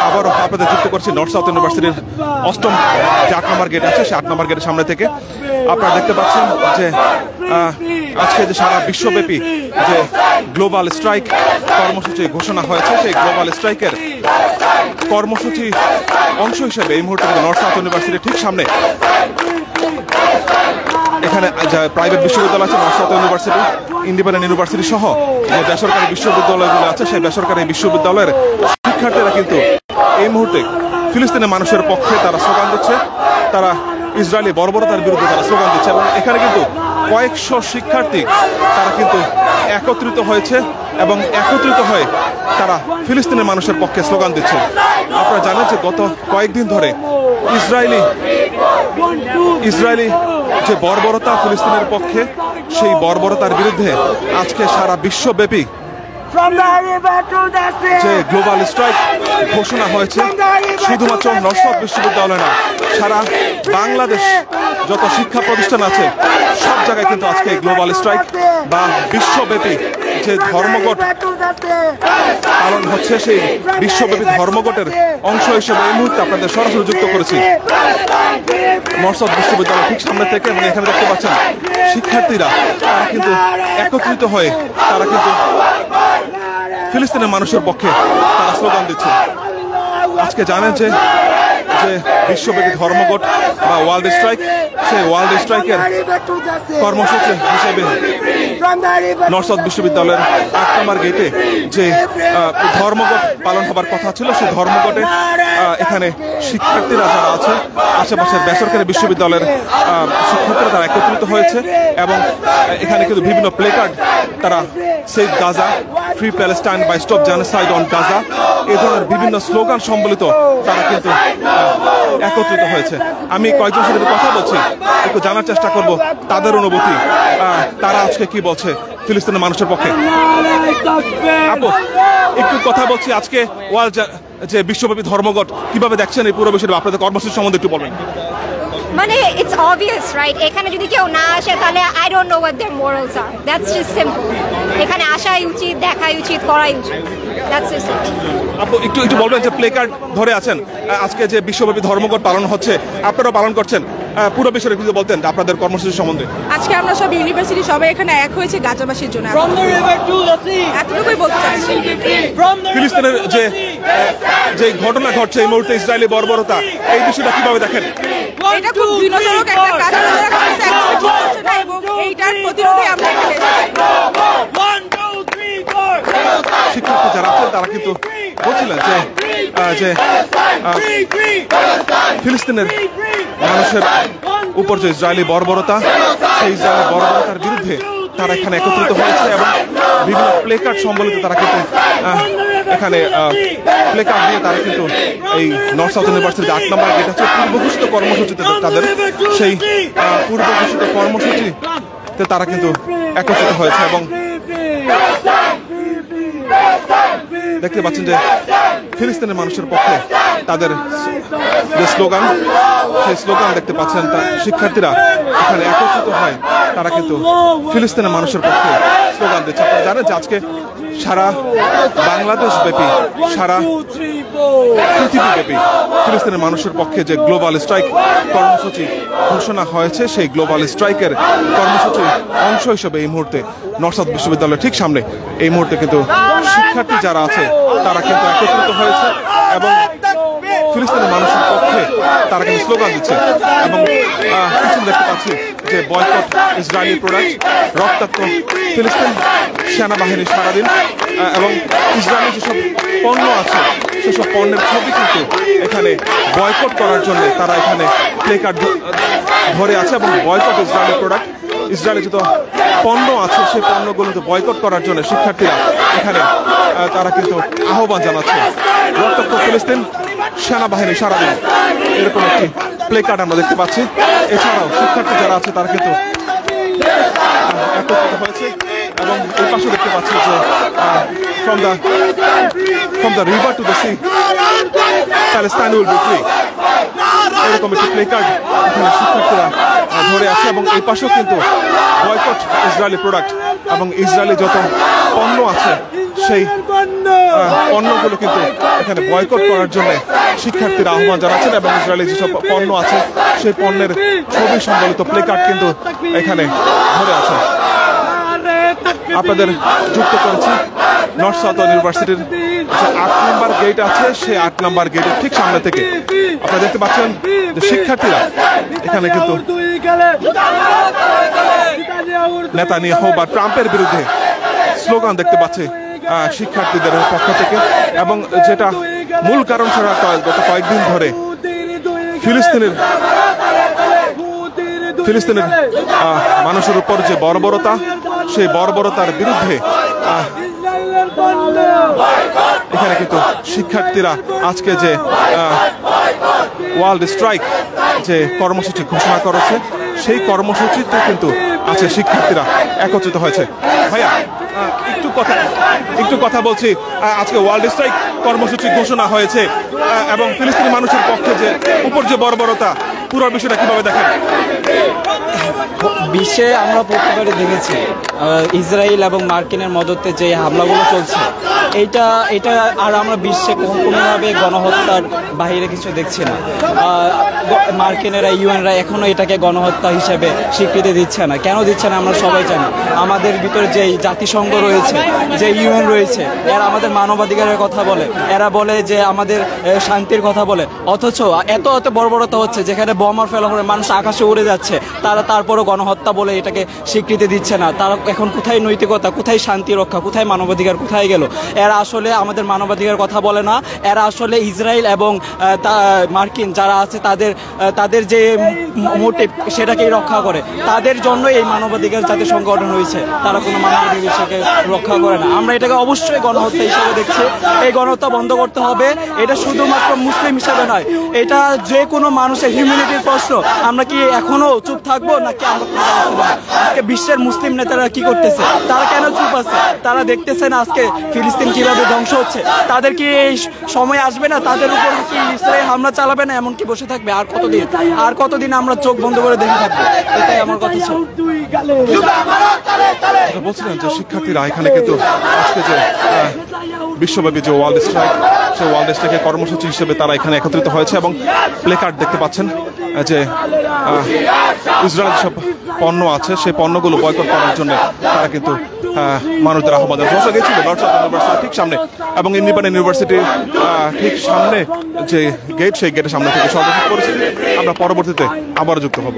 আবারও আপনাদের যুক্ত করছি নর্থ সাউথ ইউনিভার্সিটির 8ম যে 8 নম্বর গেট আছে সেই 8 নম্বর গেটের সামনে থেকে। আপনারা দেখতে পাচ্ছেন যে আজকে যে সারা বিশ্বব্যাপী যে গ্লোবাল স্ট্রাইক কর্মসূচি ঘোষণা হয়েছে, সেই গ্লোবাল স্ট্রাইকের কর্মসূচি অংশ হিসেবে এই মুহূর্তে নর্থ সাউথ ইউনিভার্সিটির ঠিক সামনে এখানে প্রাইভেট বিশ্ববিদ্যালয় আছে, north south university, independent university সহ যে বেসরকারি বিশ্ববিদ্যালয়গুলো আছে, সেই বেসরকারি বিশ্ববিদ্যালয়ের শিক্ষার্থীরা কিন্তু এই মুহূর্তে ফিলিস্তিনের মানুষের পক্ষে তারা স্লোগান দিচ্ছে, তারা ইসরায়েলি বর্বরতার বিরুদ্ধে তারা স্লোগান দিচ্ছে। এবং এখানে কিন্তু কয়েকশো শিক্ষার্থী তারা কিন্তু একত্রিত হয়েছে এবং একত্রিত হয়ে তারা ফিলিস্তিনের মানুষের পক্ষে স্লোগান দিচ্ছে। আপনারা জানেন যে গত কয়েকদিন ধরে ইসরায়েলি যে বর্বরতা ফিলিস্তিনের পক্ষে, সেই বর্বরতার বিরুদ্ধে আজকে সারা বিশ্বব্যাপী যে গ্লোবাল স্ট্রাইক ঘোষণা হয়েছে। শুধুমাত্র নর্থ সাউথ বিশ্ববিদ্যালয় না, সারা বাংলাদেশ যত শিক্ষা প্রতিষ্ঠান আছে সব জায়গায় কিন্তু আজকে গ্লোবাল স্ট্রাইক বা বিশ্বব্যাপী যে ধর্মঘট পালন হচ্ছে, সেই বিশ্বব্যাপী ধর্মঘটের অংশ হিসেবে এই মুহূর্তে আপনাদের সরাসরি যুক্ত করেছি নর্থ সাউথ বিশ্ববিদ্যালয় ঠিক সামনে থেকে। এবং এখানে দেখতে পাচ্ছেন শিক্ষার্থীরা তারা কিন্তু একত্রিত হয়ে তারা কিন্তু ফিলিস্তিনের মানুষের পক্ষে তারা স্লোগান দিচ্ছে। আজকে জানেন যে বিশ্বব্যাপী ধর্মঘট বা ওয়ার্ল্ড স্ট্রাইক, সেই ওয়ার্ল্ড স্ট্রাইকের কর্মসূচি হিসেবে নর্থ সাউথ বিশ্ববিদ্যালয়ের 8 নম্বর গেটে যে ধর্মঘট পালন হবার কথা ছিল, সেই ধর্মঘটে এখানে শিক্ষার্থীরা যারা আছে আশেপাশের বেসরকারি বিশ্ববিদ্যালয়ের শিক্ষার্থীরা তারা একত্রিত হয়েছে এবং এখানে কিন্তু বিভিন্ন প্লেকার্ড তারা সেভ গাজা, ফ্রি প্যালেস্টাইন বা স্টপ জেনোসাইড অন গাজা, এই ধরনের বিভিন্ন স্লোগান সম্বলিত তারা কিন্তু একত্রিত হয়েছে। আমি কয়েকজনের সাথে কথা বলছি, একটু জানার চেষ্টা করব তাদের অনুভূতি, তারা আজকে কি বলছে ফিলিস্তিনের মানুষের পক্ষে। আপু, একটু কথা বলছি আজকে ওয়ার্ল্ড যে বিশ্বব্যাপী ধর্মঘট কিভাবে দেখছেন এই পুরো বিষয়টা, আপনাদের কর্মসূচি সম্বন্ধে একটু বলবেন। মানে ইটস অবভিয়াস রাইট, এখানে যদি কেউ না আসে তাহলে I don't know what their morals আর, দ্যাটস জাস্ট সিম্পল। এখানে আসাই উচিত, দেখাই উচিত, করাই উচিত, দ্যাটস জাস্ট ইট। আপু একটু বলবেন যে প্লে কার্ড ধরে আছেন, আজকে যে বিশ্বব্যাপী ধর্মঘট পালন হচ্ছে আপনারাও পালন করছেন, পুরো বিষয়টা একটু বলতেন আপনাদের কর্মসূচি সম্বন্ধে। আজকে আমরা সব ইউনিভার্সিটি সবাই এখানে এক হয়েছে গাজাবাসীর জন্য, এতটুকুই বলতে চাচ্ছি। ফিলিস্তিনের যে ঘটনা ঘটছে এই মুহূর্তে, ইসরায়েলি বর্বরতা, এই বিষয়টা কিভাবে দেখেন? এটা খুব বিনোদনক একটা কাজ না, এবং এইটার প্রতিরোধে আমরা শিক্ষার্থী যারা আছেন তারা কিন্তু বলছিলেন যে ফিলিস্তিনের মানুষের উপর যে ইসরায়েলি বর্বরতা, সেই ইসরায়েলি বর্বরতার বিরুদ্ধে তারা এখানে একত্রিত হয়েছে এবং বিভিন্ন প্লেকার্ড সম্বলিত তারা কিন্তু এখানে প্লেকার্ড দিয়ে তারা কিন্তু এই নর্থ সাউথ ইউনিভার্সিটির 8 নম্বর গেট আছে পূর্বঘোষিত কর্মসূচিতে তাদের সেই পূর্বঘোষিত কর্মসূচিতে তারা কিন্তু একত্রিত হয়েছে এবং দেখতে পাচ্ছেন যে ফিলিস্তিনের মানুষের পক্ষে তাদের যে স্লোগান, সেই স্লোগান দেখতে পাচ্ছেন শিক্ষার্থীরা এখানে একত্রিত হয়, তারা কিন্তু ফিলিস্তিনের মানুষের পক্ষে স্লোগান দিচ্ছে। আপনারা জানেন যে আজকে সারা বাংলাদেশ ব্যাপী, সারা পৃথিবীব্যাপী ফিলিস্তিনের মানুষের পক্ষে যে গ্লোবাল স্ট্রাইক কর্মসূচি ঘোষণা হয়েছে, সেই গ্লোবাল স্ট্রাইকের কর্মসূচির অংশ হিসেবে এই মুহূর্তে নর্থ সাউথ বিশ্ববিদ্যালয়ের ঠিক সামনে এই মুহূর্তে কিন্তু শিক্ষার্থী যারা আছে তারা কিন্তু একত্রিত হয়েছে এবং ফিলিস্তিনের মানুষের পক্ষে তারা কিন্তু স্লোগান দিচ্ছে। এবং পিছনে দেখতে পাচ্ছি যে বয়কট ইসরায়েলি প্রোডাক্ট, রক্তাক্ত ফিলিস্তিন সেনাবাহিনী সারাদিন, এবং ইসরায়েলি যেসব পণ্য আছে সেসব পণ্যের ছবি কিন্তু এখানে বয়কট করার জন্য তারা এখানে প্লেকার্ড ধরে আছে এবং বয়কট ইসরায়েলি প্রোডাক্ট, ইসরায়েলি যত পণ্য আছে সেই পণ্যগুলোতে বয়কট করার জন্য শিক্ষার্থীরা এখানে তারা কিন্তু আহ্বান জানাচ্ছে। রক্তাক্ত ফিলিস্তিন সেনাবাহিনী সারাদিন, এরকম একটি প্লেকার্ড আমরা দেখতে পাচ্ছি। এছাড়াও শিক্ষার্থী যারা আছে তারা কিন্তু একত্রিত হয়েছে এবং এই পাশে দেখতে পাচ্ছি যে from the river to the sea, Palestine will be free, এরকম একটি প্লেকার্ড এখানে শিক্ষার্থীরা ধরে আছে এবং এই পাশেও কিন্তু বয়কট ইসরায়েলি প্রোডাক্ট এবং ইসরায়েলি যত পণ্য আছে সেই পণ্যগুলো কিন্তু এখানে বয়কট করার জন্য শিক্ষার্থীরা আহ্বান জানাচ্ছেন এবং ইসরায়েলি যেসব পণ্য আছে সেই পণ্যের ছবি সম্বলিত প্লেকার্ড কিন্তু এখানে ধরে আছে। আপনাদের যুক্ত করেছি নর্থ সাউথ ইউনিভার্সিটির যে 8 নম্বর গেট আছে সেই 8 নম্বর গেটের ঠিক সামনে থেকে আপনারা দেখতে পাচ্ছেন যে শিক্ষার্থীরা এখানে কিন্তু নেতানিয়াহু বা ট্রাম্পের বিরুদ্ধে স্লোগান দেখতে পাচ্ছে শিক্ষার্থীদের পক্ষ থেকে, এবং যেটা মূল কারণ ছাড়া গত কয়েকদিন ধরে ফিলিস্তিনের মানুষের উপর যে বর্বরতা, সেই বর্বরতার বিরুদ্ধে এখানে কিন্তু শিক্ষার্থীরা আজকে যে ওয়ার্ল্ড স্ট্রাইক যে কর্মসূচি ঘোষণা করেছে সেই কর্মসূচিতে কিন্তু আছে শিক্ষার্থীরা একত্রিত হয়েছে। ভাইয়া একটু কথা বলছি, আজকে ওয়ার্ল্ড স্ট্রাইক কর্মসূচি ঘোষণা হয়েছে এবং ফিলিস্তিনি মানুষের পক্ষে যে উপর যে বর্বরতা, পুরো বিষয়টা কিভাবে দেখেন? বিশ্বে আমরা প্রত্যেকবারই দেখেছি ইসরায়েল এবং মার্কিনের মদতে যে হামলাগুলো চলছে, এটা আর আমরা বিশ্বে কোনোভাবে গণহত্যার বাইরে কিছু দেখছি না। মার্কিনেরা ইউএনরা এখনও এটাকে গণহত্যা হিসেবে স্বীকৃতি দিচ্ছে না। কেন দিচ্ছে না আমরা সবাই জানি। আমাদের ভিতরে যে জাতিসংঘ রয়েছে, যে ইউএন রয়েছে, এরা আমাদের মানবাধিকারের কথা বলে, এরা বলে যে আমাদের শান্তির কথা বলে, অথচ এত বর্বরতা হচ্ছে যেখানে বোমা ফেলা করে মানুষ আকাশে উড়ে যাচ্ছে, তারা তারপরও গণহত্যা বলে এটাকে স্বীকৃতি দিচ্ছে না। তারা এখন কোথায় নৈতিকতা, কোথায় শান্তি রক্ষা, কোথায় মানবাধিকার কোথায় গেল? এরা আসলে আমাদের মানবাধিকার কথা বলে না, এরা আসলে ইসরায়েল এবং মার্কিন যারা আছে তাদের যে মোটিভ সেটাকেই রক্ষা করে। তাদের জন্য এই মানবাধিকার জাতীয় সংগঠন হয়েছে, তারা কোনো মানবাধিকার বিষয়কে রক্ষা করে না। আমরা এটাকে অবশ্যই গণহত্যা হিসেবে দেখছি। এই গণহত্যা বন্ধ করতে হবে। এটা শুধুমাত্র মুসলিম হিসাবে নয়, এটা যে কোনো মানুষের হিউম্যানিটির প্রশ্ন। আমরা কি এখনো চুপ থাকবো নাকি আজকে বিশ্বের মুসলিম নেতারা কি করতেছে? তারা কেন চুপ আছে? তারা দেখতেছে না আজকে ফিলিস্তিন কিভাবে ধ্বংস হচ্ছে? তাদের কি এই সময় আসবে না? তাদের উপর কি ইসরায়েল হামলা চালাবে না? এমন কি বসে থাকবে? আর কতদিন আমরা চোখ বন্ধ করে দেখে থাকবো? এটাই আমার কথা ছিল। বলছিলেন যে শিক্ষার্থীরা এখানে কিন্তু আজকে যে বিশ্বব্যাপী যে ওয়ার্ল্ড স্ট্রাইক, সেই ওয়ার্ল্ড স্ট্রাইকের কর্মসূচি হিসেবে তারা এখানে একত্রিত হয়েছে এবং প্লেকার্ড দেখতে পাচ্ছেন যে ইসরায়েলের সব পণ্য আছে সেই পণ্যগুলো বয়কট করার জন্য তারা কিন্তু মানুষদের আহ্বান জানাচ্ছে। গেছিল নর্থ সাউথ ইউনিভার্সিটির ঠিক সামনে এবং ইন্ডিপেন্ডেন্ট ইউনিভার্সিটির ঠিক সামনে যে গেট, সেই গেটের সামনে থেকে সর্বশেষ করেছি। আমরা পরবর্তীতে আবার যুক্ত হব।